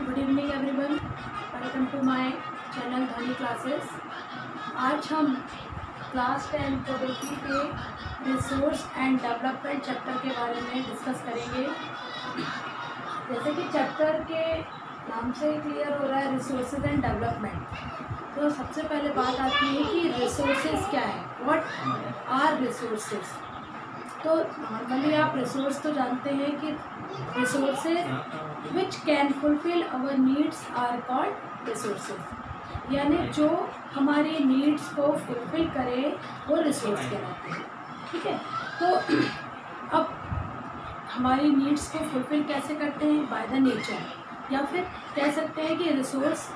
Good evening everyone, welcome to my channel Dhwani classes. आज हम class 10 probability के resource and development chapter के बारे में डिस्कस करेंगे। जैसे कि चैप्टर के नाम से क्लियर हो रहा है, रिसोर्सेज एंड डेवलपमेंट। तो सबसे पहले बात आती है कि रिसोर्सेज क्या है, व्हाट आर रिसोर्सेज। तो नॉर्मली आप रिसोर्स तो जानते हैं कि resources which can fulfil our needs are called resources, यानी जो हमारी नीड्स को फुलफिल करे वो रिसोर्स कहलाते हैं। ठीक है, तो अब हमारी नीड्स को फुलफिल कैसे करते हैं? बाय द नेचर, या फिर कह सकते हैं कि resource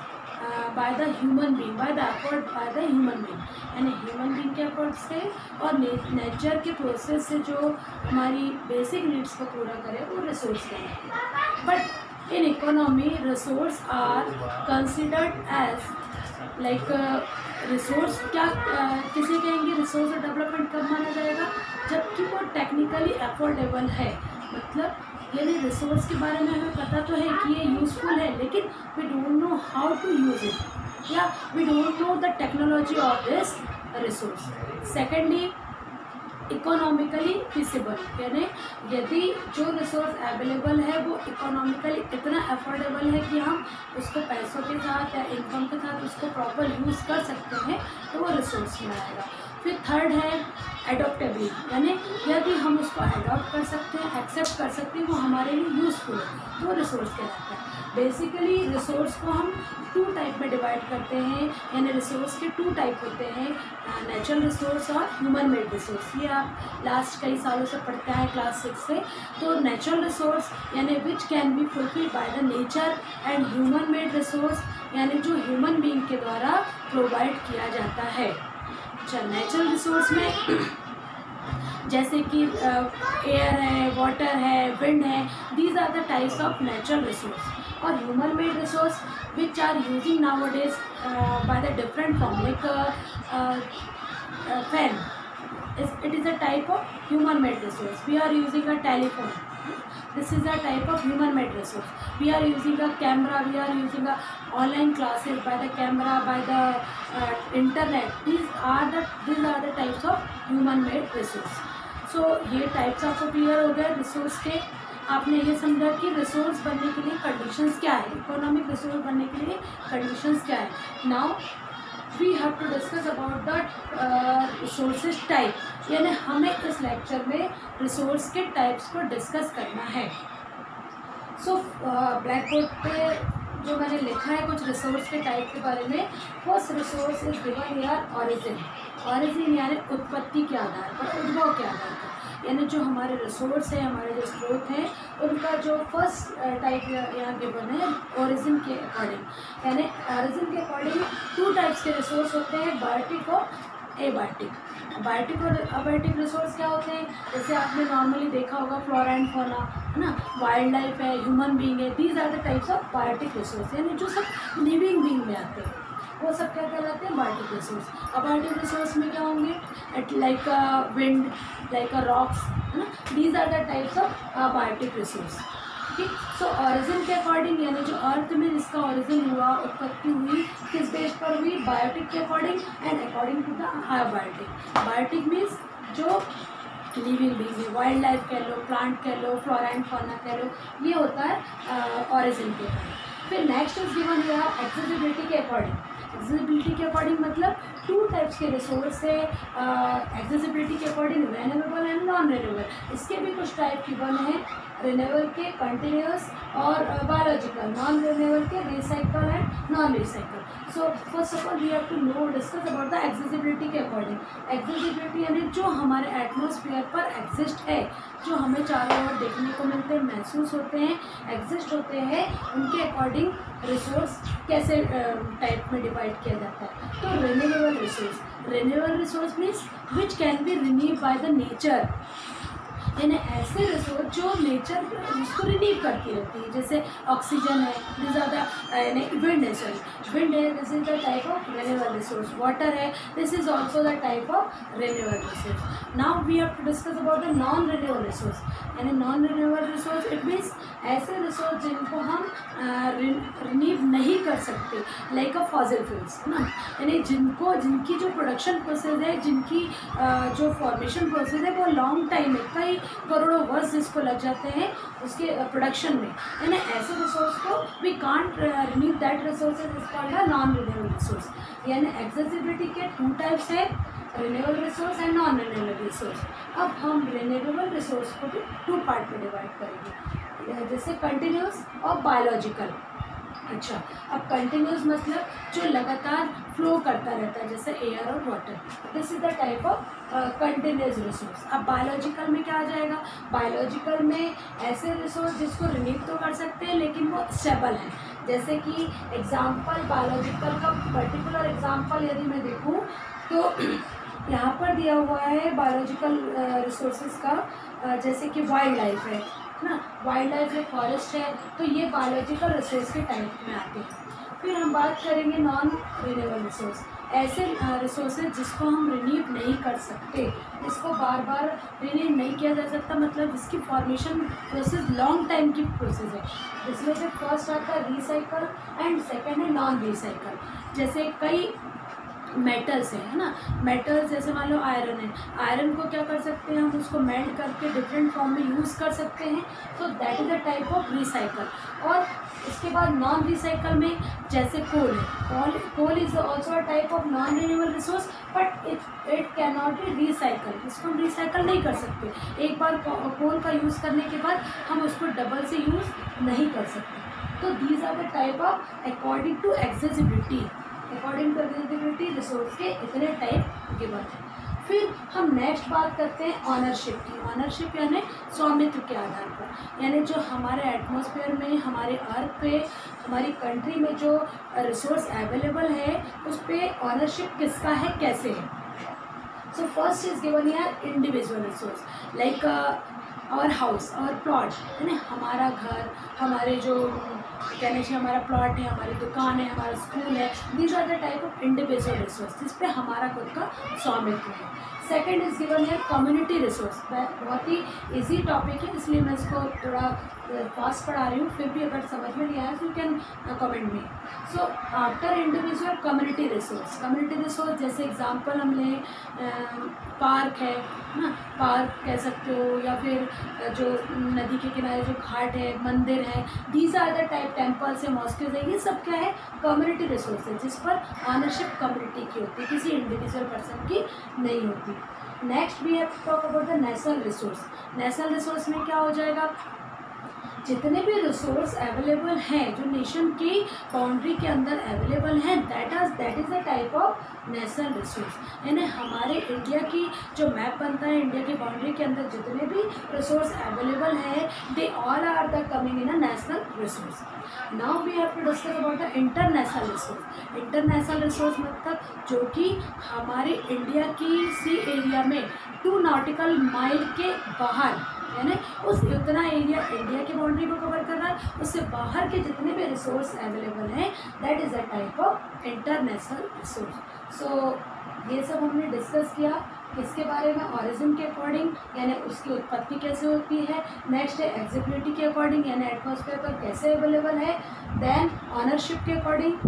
by the human being, by the effort by the human being, यानी ह्यूमन बीइंग के एफर्ट से और नेचर के प्रोसेस से जो हमारी बेसिक नीड्स को पूरा करे वो रिसोर्स कहलाते हैं। But in economy resource are considered as like resource क्या किसे कहेंगे? रिसोर्स और डेवलपमेंट कब माना जाएगा? जबकि वो टेक्निकली अफोर्डेबल है। मतलब यानी रिसोर्स के बारे में हमें पता तो है कि ये यूज़फुल है, लेकिन we don't know how to use it, या we don't know the technology of this resource. Secondly, economically feasible, यानी यदि जो रिसोर्स अवेलेबल है वो इकोनॉमिकली इतना अफोर्डेबल है कि हम उसको पैसों के साथ या इनकम के साथ उसको प्रॉपर यूज़ कर सकते हैं, तो वो रिसोर्स में आएगा। फिर थर्ड है एडोप्टेबिलिटी, यानी यदि हम उसको अडॉप्ट कर सकते हैं, एक्सेप्ट कर सकते हैं, वो हमारे लिए यूज़फुल है, तो वो रिसोर्स कहलाता है। बेसिकली रिसोर्स को हम टू टाइप में डिवाइड करते हैं, यानी रिसोर्स के टू टाइप होते हैं, नेचुरल रिसोर्स और ह्यूमन मेड रिसोर्स। ये आप लास्ट कई सालों से पढ़ते हैं क्लास 6 से। तो नेचुरल रिसोर्स यानी which can be fulfil by the nature, and human made resource यानी जो ह्यूमन बीइंग के द्वारा प्रोवाइड किया जाता है। अच्छा, नेचुरल रिसोर्स में जैसे कि एयर है, वाटर है, विंड है, these are the types of natural resource. और human made resource which are using nowadays by the different form, like fan, it is a type of human made resource. We are using a telephone, this is a type of human made resource. We are using a camera, we are using a online classes by the camera, by the internet. These are the types of human made resource. So ये types of clear हो गए resource के। आपने ये समझा कि resource बनने के लिए कंडीशंस क्या है, इकोनॉमिक रिसोर्स बनने के लिए कंडीशंस क्या है। Now we have to discuss about the resources type, यानी हमें इस लेक्चर में रिसोर्स के टाइप्स को डिस्कस करना है। सो ब्लैक बोर्ड पे जो मैंने लिखा है कुछ रिसोर्स के टाइप के बारे में। First resource is given here origin. Origin यानी उत्पत्ति के आधार पर, उद्भव के आधार पर, यानी जो हमारे रिसोर्स हैं, हमारे जो स्रोत हैं, उनका जो फर्स्ट टाइप यहाँ गिवन है ओरिजिन के अकॉर्डिंग। यानी ओरिजिन के अकॉर्डिंग टू टाइप्स के रिसोर्स होते हैं, बायोटिक और एबायोटिक। बायोटिक और अबायोटिक रिसोर्स क्या होते हैं? जैसे आपने नॉर्मली देखा होगा फ्लोरा एंड फौना, है ना, वाइल्ड लाइफ है, ह्यूमन बीइंग है, these are the types of biotic resource, यानी जो सब लिविंग बीइंग में आते हैं वो सब क्या कहलाते हैं? Biotic resource. अबायोटिक रिसोर्स में क्या होंगे? लाइक विंड, लाइक रॉक्स, है ना, these are the types of biotic resource. ठीक, सो ऑरिजिन के अकॉर्डिंग, यानी जो अर्थ में जिसका ऑरिजिन हुआ, उत्पत्ति हुई, किस बेस पर हुई? बायोटिक के according and according to the abiotic. Biotic means जो लिविंग बीइंग है, वाइल्ड लाइफ कह लो, प्लांट कह लो, फ्लोरा एंड फौना कह लो, ये होता है ऑरिजिन के अकॉर्डिंग। फिर next is given here accessibility के अकॉर्डिंग। एक्सेसिबिलिटी के अकॉर्डिंग मतलब टू टाइप्स के रिसोर्स है एक्सेसिबिलिटी के according, renewable and non renewable. इसके भी कुछ टाइप गिवन है, रिन्यूएबल के कंटिन्यूस और बायोलॉजिकल, नॉन रिन्यूएबल के recycle and non recycle. So first of all we have to know discuss about the accessibility के अकॉर्डिंग। एक्सेसिबिलिटी यानी जो हमारे एटमॉस्फेयर पर एग्जिस्ट है, जो हमें चारों ओर देखने को मिलते हैं, महसूस होते हैं, एग्जिस्ट होते हैं, उनके अकॉर्डिंग रिसोर्स कैसे टाइप में डिवाइड किया जाता है। तो renewable resource, renewable resource means which can be renew by the nature, यानी ऐसे रिसोर्स जो नेचर उसको रिलीव करती रहती है, जैसे ऑक्सीजन है, दिस आर द विंड है, सॉरी विंड है, this is the type of renewable resource, water है, this is also the type of renewable resource. Now we have to discuss about the non renewable resource. यानी non renewable resource it means ऐसे resource जिनको हम renew नहीं कर सकते, like a fossil fuels, है ना, यानी जिनकी जो प्रोडक्शन प्रोसेस है, जिनकी जो फॉर्मेशन प्रोसेस है वो लॉन्ग टाइम है, कई करोड़ों वर्ष जिसको लग जाते हैं उसके प्रोडक्शन में, यानी ऐसे रिसोर्स को we can't renew that resources is called a non renewable resource. यानी एक्सेसिबिलिटी के 2 टाइप्स है, renewable resource and non renewable resource. अब हम रिन्यूएबल रिसोर्स को भी 2 पार्ट में डिवाइड करेंगे, जैसे कंटिन्यूस और बायोलॉजिकल। अच्छा, अब कंटिन्यूस मतलब जो लगातार फ्लो करता रहता है, जैसे एयर और water, this is the type of continuous resource. अब बायोलॉजिकल में क्या आ जाएगा, बायोलॉजिकल में ऐसे रिसोर्स जिसको रिलीव तो कर सकते हैं लेकिन वो स्टेबल है, जैसे कि एग्जाम्पल बायोलॉजिकल का पर्टिकुलर एग्जाम्पल यदि मैं देखूँ तो यहाँ पर दिया हुआ है बायोलॉजिकल रिसोर्सेज का, जैसे कि वाइल्ड लाइफ है ना, वाइल्ड लाइफ है, फॉरेस्ट है, तो ये बायोलॉजिकल रिसोर्स के टाइप में आते हैं। फिर हम बात करेंगे नॉन रिन्यूएबल रिसोर्स, ऐसे रिसोर्सेज जिसको हम रिन्यू नहीं कर सकते, जिसको बार बार रिन्यू नहीं किया जा सकता, मतलब जिसकी फॉर्मेशन प्रोसेस लॉन्ग टाइम की प्रोसेस है, जिसमें से फर्स्ट आता है रिसाइकल एंड सेकेंड है नॉन रिसाइकल। जैसे कई मेटल्स हैं, है ना, मेटल्स जैसे मान लो आयरन है, आयरन को क्या कर सकते हैं हम, उसको मेल्ट करके डिफरेंट फॉर्म में यूज़ कर सकते हैं, तो that is a type of recycle. और इसके बाद नॉन रिसाइकल में जैसे कोल है, coal is also a type of non renewable resource, but it can not be recycle, इसको हम रिसाइकल नहीं कर सकते, एक बार कोल का यूज़ करने के बाद हम उसको डबल से यूज़ नहीं कर सकते। तो these are the type of according to accessibility, according to accessibility resource के इतने टाइप गिवन है। फिर हम नेक्स्ट बात करते हैं ऑनरशिप की। ऑनरशिप यानी स्वामित्व के आधार पर, यानी जो हमारे एटमॉस्फेयर में, हमारे अर्थ पे, हमारी कंट्री में जो रिसोर्स अवेलेबल है उस पर ऑनरशिप किसका है, कैसे है। So first is given here individual resource, like और हाउस और प्लॉट, है ना, हमारा घर, हमारे जो कहने से हमारा प्लॉट है, हमारी दुकान है, हमारा स्कूल है, these are the type of individual resource जिस पे हमारा खुद का स्वामित्व है। सेकंड इज गिवन है कम्युनिटी रिसोर्स, बहुत ही इजी टॉपिक है इसलिए मैं इसको थोड़ा फास्ट पढ़ा रही हूँ, फिर भी अगर समझ में नहीं आया तो you can comment me. So after individual community resource जैसे एग्जांपल हम लें, पार्क है ना, पार्क कह सकते हो, या फिर जो नदी के किनारे जो घाट है, मंदिर है, these are the type, temples है, मॉस्केज है, ये सब क्या है, कम्युनिटी रिसोर्स है जिस पर ऑनरशिप कम्युनिटी की होती है, किसी इंडिविजुअल पर्सन की नहीं होती। Next we have to talk about the national resource. National resource में क्या हो जाएगा, जितने भी रिसोर्स अवेलेबल हैं जो नेशन की बाउंड्री के अंदर अवेलेबल हैं, that is the type of national resource. यानी हमारे इंडिया की जो मैप बनता है, इंडिया की बाउंड्री के अंदर जितने भी रिसोर्स अवेलेबल हैं, they all are the coming in a national resource. Now we have to discuss about the international resource. International resource मतलब जो कि हमारे इंडिया की सी एरिया में 2 नॉटिकल माइल के बाहर, यानी उस उतना एरिया इंडिया की बाउंड्री को कवर कर रहा है, उससे बाहर के जितने भी रिसोर्स अवेलेबल हैं, that is a type of international resource. So ये सब हमने डिस्कस किया, किसके बारे में, ऑरिजिन के अकॉर्डिंग, यानी उसकी उत्पत्ति कैसे होती है। नेक्स्ट है एक्सेसिबिलिटी के अकॉर्डिंग, यानी एटमॉस्फेयर पर कैसे अवेलेबल है। देन ऑनरशिप के अकॉर्डिंग।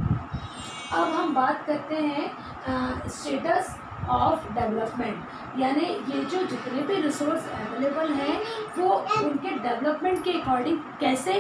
अब हम बात करते हैं स्टेटस ऑफ डेवलपमेंट, यानी ये जो जितने भी रिसोर्स अवेलेबल हैं वो उनके डेवलपमेंट के अकॉर्डिंग कैसे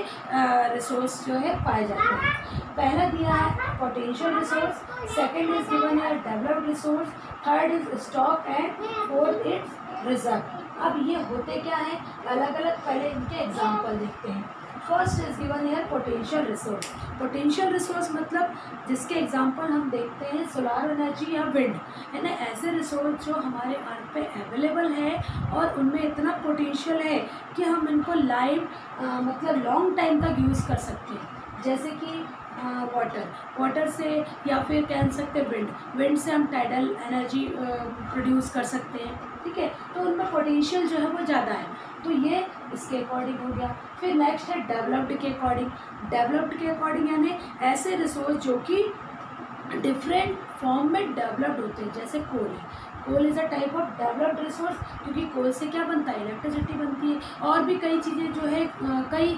रिसोर्स जो है पाए जाते हैं। पहला दिया है potential resource, second is given है developed resource, third is stock and fourth is reserve. अब ये होते क्या है, अलग अलग पहले इनके एग्जाम्पल देखते हैं। First is given here potential resource. Potential resource मतलब जिसके एग्जांपल हम देखते हैं सोलार एनर्जी या विंड, है ना, ऐसे रिसोर्स जो हमारे अर्थ पे अवेलेबल है और उनमें इतना पोटेंशियल है कि हम इनको लाइव मतलब लॉन्ग टाइम तक यूज़ कर सकते हैं। जैसे कि वाटर से, या फिर कह सकते हैं विंड से हम टाइडल एनर्जी प्रोड्यूस कर सकते हैं, ठीक है। तो उनमें पोटेंशियल जो है वो ज़्यादा है, तो ये इसके अकॉर्डिंग हो गया। फिर नेक्स्ट है डेवलप्ड के अकॉर्डिंग। डेवलप्ड के अकॉर्डिंग यानी ऐसे रिसोर्स जो कि डिफरेंट फॉर्म में डेवलप्ड होते हैं, जैसे कोल है। Coal is a type of developed resource, क्योंकि कोल से क्या बनता है, इलेक्ट्रिसिटी बनती है, और भी कई चीज़ें जो है कई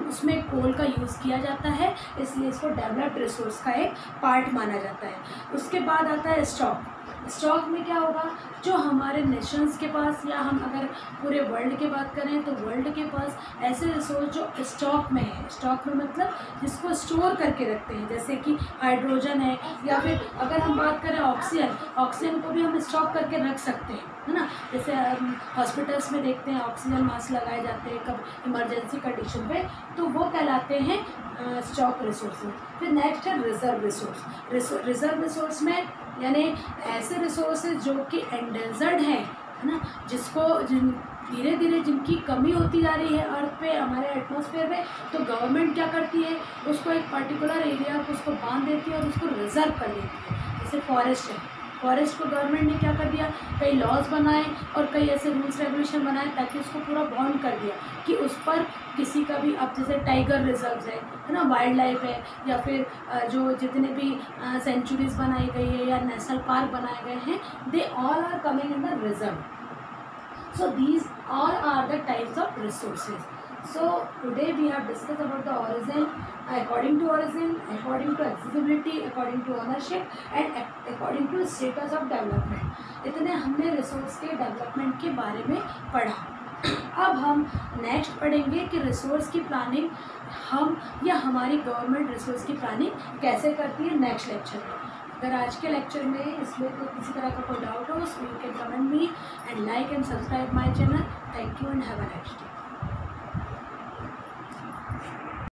उसमें कोल का यूज़ किया जाता है, इसलिए इसको डेवलप्ड रिसोर्स का एक पार्ट माना जाता है। उसके बाद आता है स्टॉक। स्टॉक में क्या होगा, जो हमारे नेशंस के पास, या हम अगर पूरे वर्ल्ड की बात करें तो वर्ल्ड के पास ऐसे रिसोर्स जो स्टॉक में है। स्टॉक में मतलब जिसको स्टोर करके रखते हैं, जैसे कि हाइड्रोजन है, या फिर अगर हम बात करें ऑक्सीजन को भी हम स्टॉक करके रख सकते हैं, है ना। जैसे हॉस्पिटल्स में देखते हैं ऑक्सीजन मास्क लगाए जाते हैं कब इमरजेंसी कंडीशन पे, तो वो कहलाते हैं स्टॉक रिसोर्स। फिर नेक्स्ट है रिजर्व रिसोर्स। रिजर्व रिसोर्स में यानी ऐसे रिसोर्सेज जो कि एंडेंजर्ड हैं, है ना, धीरे धीरे जिनकी कमी होती जा रही है अर्थ पे, हमारे एटमॉस्फेयर में, तो गवर्नमेंट क्या करती है, उसको एक पर्टिकुलर एरिया को उसको बांध देती है और उसको रिजर्व कर देती है। जैसे फॉरेस्ट है, फॉरेस्ट को गवर्नमेंट ने क्या कर दिया, कई लॉज बनाए और कई ऐसे रूल्स रेगुलेशन बनाए ताकि उसको पूरा बाउंड कर दिया कि उस पर किसी का भी, अब जैसे टाइगर रिजर्व्स है ना, वाइल्ड लाइफ है, या फिर जो जितने भी सेंचुरीज बनाई गई है या नेशनल पार्क बनाए गए हैं, they all are coming in the reserve. So these all are the types of resources. So today we have discussed about the origin, according to origin, according to accessibility, according to ownership and according to status of development. इतने हमने resource के development के बारे में पढ़ा। अब हम next पढ़ेंगे कि रिसोर्स की प्लानिंग हम या हमारी गवर्नमेंट रिसोर्स की प्लानिंग कैसे करती है, नेक्स्ट लेक्चर में। अगर आज के लेक्चर में इसमें तो किसी तरह का कोई डाउट हो, so you can comment me and like and subscribe my channel. Thank you and have a nice day.